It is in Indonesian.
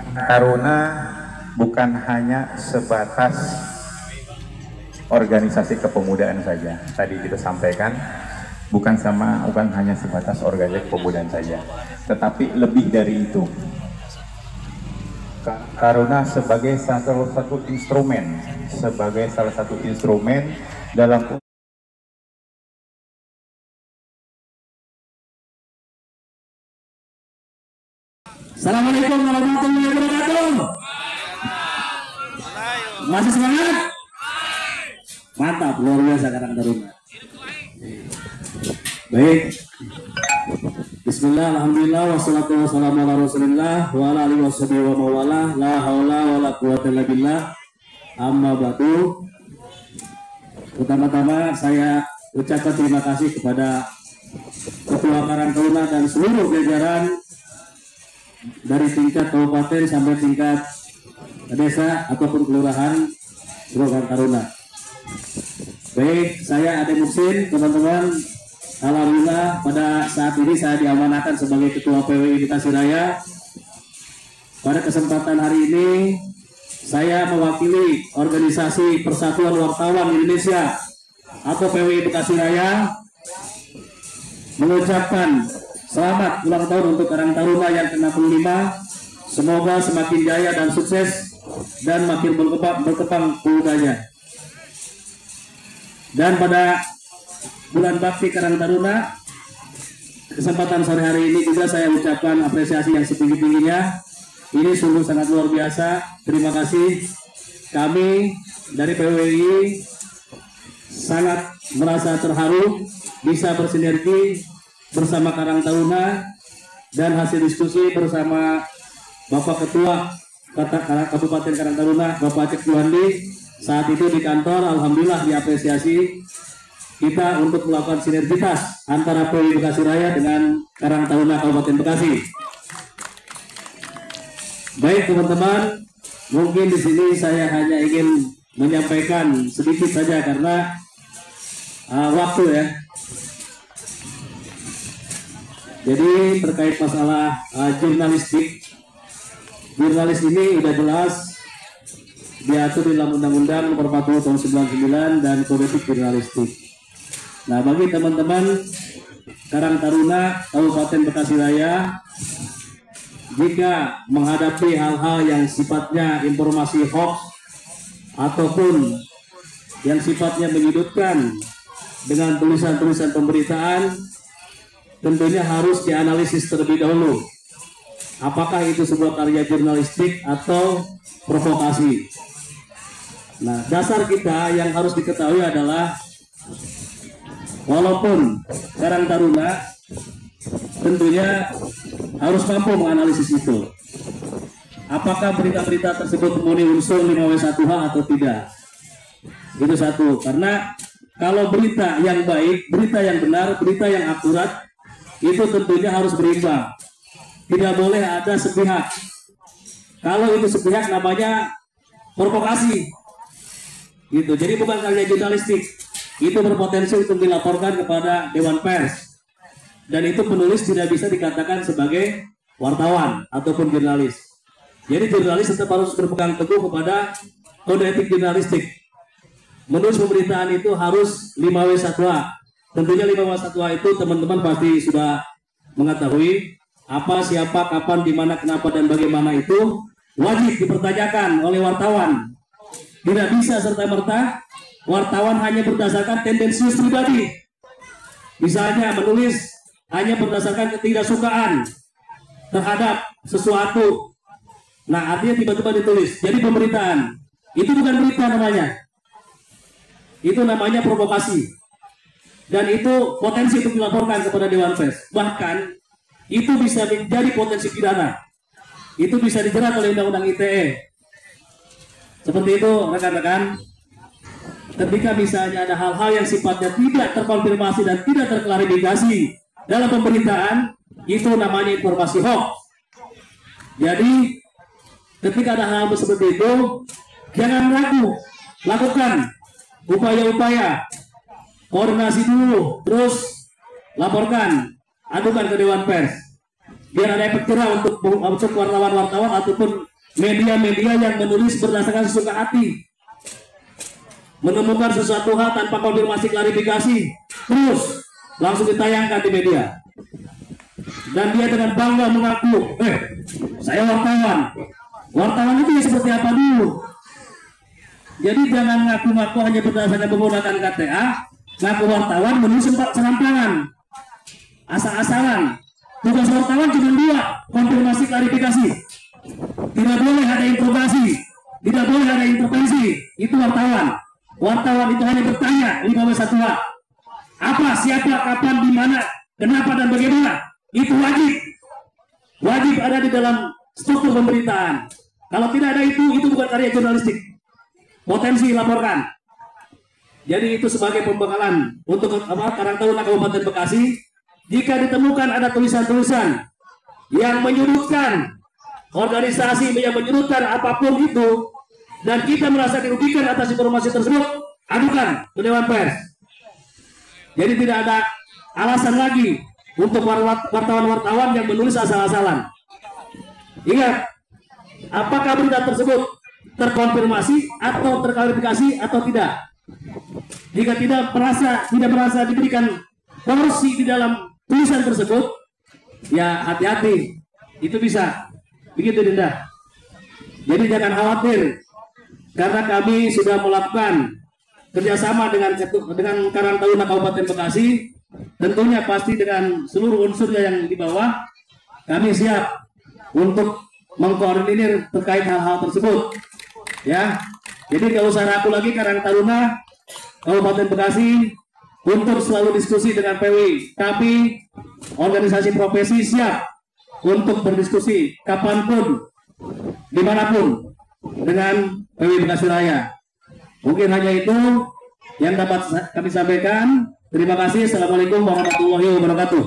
Taruna bukan hanya sebatas organisasi kepemudaan saja. Tadi kita sampaikan bukan hanya sebatas organisasi kepemudaan saja, tetapi lebih dari itu. Taruna sebagai salah satu instrumen dalam Assalamualaikum warahmatullahi wabarakatuh. Masih semangat? Mantap, luar biasa Karang Taruna. Baik. Bismillah, alhamdulillah, wassalatu wassalamu ala rasulillah wa ala alihi wa mawala, la haula wa la quwwata illa billah, amma ba'du. Pertama-tama saya ucapkan terima kasih kepada Ketua Karang Taruna dan seluruh jajaran dari tingkat kabupaten sampai tingkat desa ataupun kelurahan Karang Taruna. Baik, saya Ade Muksin, teman-teman. Alhamdulillah pada saat ini saya diamanahkan sebagai Ketua PWI Bekasi Raya. Pada kesempatan hari ini saya mewakili organisasi Persatuan Wartawan Indonesia atau PWI Bekasi Raya mengucapkan selamat ulang tahun untuk Karang Taruna yang ke-65. Semoga semakin jaya dan sukses dan makin berkembang pemudanya. Dan pada bulan bakti Karang Taruna, kesempatan sore hari ini juga saya ucapkan apresiasi yang setinggi-tingginya. Ini sungguh sangat luar biasa. Terima kasih. Kami dari PWI sangat merasa terharu bisa bersinergi bersama Karang Taruna dan hasil diskusi bersama Bapak Ketua Kabupaten Karang Taruna, Bapak Cek Juhandi, saat itu di kantor. Alhamdulillah diapresiasi kita untuk melakukan sinergitas antara PWI Bekasi Raya dengan Karang Taruna Kabupaten Bekasi. Baik teman-teman, mungkin di sini saya hanya ingin menyampaikan sedikit saja karena waktu ya. Jadi terkait masalah jurnalistik, jurnalis ini sudah jelas diatur di dalam Undang-Undang Nomor 40 Tahun 99 dan Kode Etik Jurnalistik. Nah, bagi teman-teman Karang Taruna Kabupaten Bekasi Raya, jika menghadapi hal-hal yang sifatnya informasi hoax ataupun yang sifatnya menyudutkan dengan tulisan-tulisan pemberitaan, tentunya harus dianalisis terlebih dahulu. Apakah itu sebuah karya jurnalistik atau provokasi? Nah, dasar kita yang harus diketahui adalah walaupun Karang Taruna tentunya harus mampu menganalisis itu. Apakah berita-berita tersebut memenuhi unsur 5W1H atau tidak? Itu satu. Karena kalau berita yang baik, berita yang benar, berita yang akurat, itu tentunya harus berimbang. Tidak boleh ada sepihak. Kalau itu sepihak namanya provokasi. Gitu. Jadi bukan karya jurnalistik. Itu berpotensi untuk dilaporkan kepada Dewan Pers. Dan itu penulis tidak bisa dikatakan sebagai wartawan ataupun jurnalis. Jadi jurnalis tetap harus berpegang teguh kepada kode etik jurnalistik. Menulis pemberitaan itu harus 5W1H. Tentunya 5W1H itu teman-teman pasti sudah mengetahui apa, siapa, kapan, di mana, kenapa, dan bagaimana itu wajib dipertanyakan oleh wartawan. Tidak bisa serta-merta wartawan hanya berdasarkan tendensius pribadi. Misalnya menulis hanya berdasarkan ketidaksukaan terhadap sesuatu. Nah, artinya tiba-tiba ditulis. Jadi pemberitaan. Itu bukan berita namanya. Itu namanya provokasi. Dan itu potensi untuk dilaporkan kepada Dewan Pers. Bahkan itu bisa menjadi potensi pidana. Itu bisa dijerat oleh Undang-Undang ITE. Seperti itu rekan-rekan. Ketika misalnya ada hal-hal yang sifatnya tidak terkonfirmasi dan tidak terklarifikasi dalam pemberitaan, itu namanya informasi hoax. Jadi ketika ada hal seperti itu, jangan ragu, lakukan upaya-upaya. Koordinasi dulu, terus laporkan, adukan ke Dewan Pers, biar ada efek jerah untuk untuk wartawan-wartawan ataupun media-media yang menulis berdasarkan sesuka hati, menemukan sesuatu hal tanpa konfirmasi klarifikasi, terus langsung ditayangkan di media. Dan dia dengan bangga mengaku, saya wartawan. Wartawan itu ya seperti apa dulu? Jadi jangan ngaku-ngaku hanya berdasarkan menggunakan KTA, ngaku wartawan menulis serampangan, asal-asalan. Tugas wartawan cuma dua, konfirmasi klarifikasi. Tidak boleh ada interogasi, tidak boleh ada intervensi. Itu wartawan. Wartawan itu hanya bertanya 5W1H. Apa, siapa, kapan, di mana, kenapa dan bagaimana. Itu wajib. Wajib ada di dalam struktur pemberitaan. Kalau tidak ada itu bukan karya jurnalistik. Potensi laporkan. Jadi itu sebagai pembekalan untuk Karang Taruna Kabupaten Bekasi. Jika ditemukan ada tulisan-tulisan yang menyudutkan organisasi, yang menyudutkan apapun itu, dan kita merasa dirugikan atas informasi tersebut, adukan ke Dewan Pers. Jadi tidak ada alasan lagi untuk wartawan-wartawan yang menulis asal-asalan. Ingat, apakah berita tersebut terkonfirmasi atau terklarifikasi atau tidak? Jika tidak merasa diberikan porsi di dalam tulisan tersebut, ya hati-hati, itu bisa begitu, Dinda. Jadi jangan khawatir, karena kami sudah melakukan kerjasama dengan Karang Taruna Kabupaten Bekasi, tentunya pasti dengan seluruh unsurnya yang di bawah, kami siap untuk mengkoordinir terkait hal-hal tersebut. Ya, jadi nggak usah ragu lagi Karang Taruna Kabupaten Bekasi untuk selalu diskusi dengan PWI. Kami organisasi profesi siap untuk berdiskusi kapanpun, dimanapun dengan PWI Bekasi Raya. Mungkin hanya itu yang dapat kami sampaikan. Terima kasih. Assalamualaikum warahmatullahi wabarakatuh.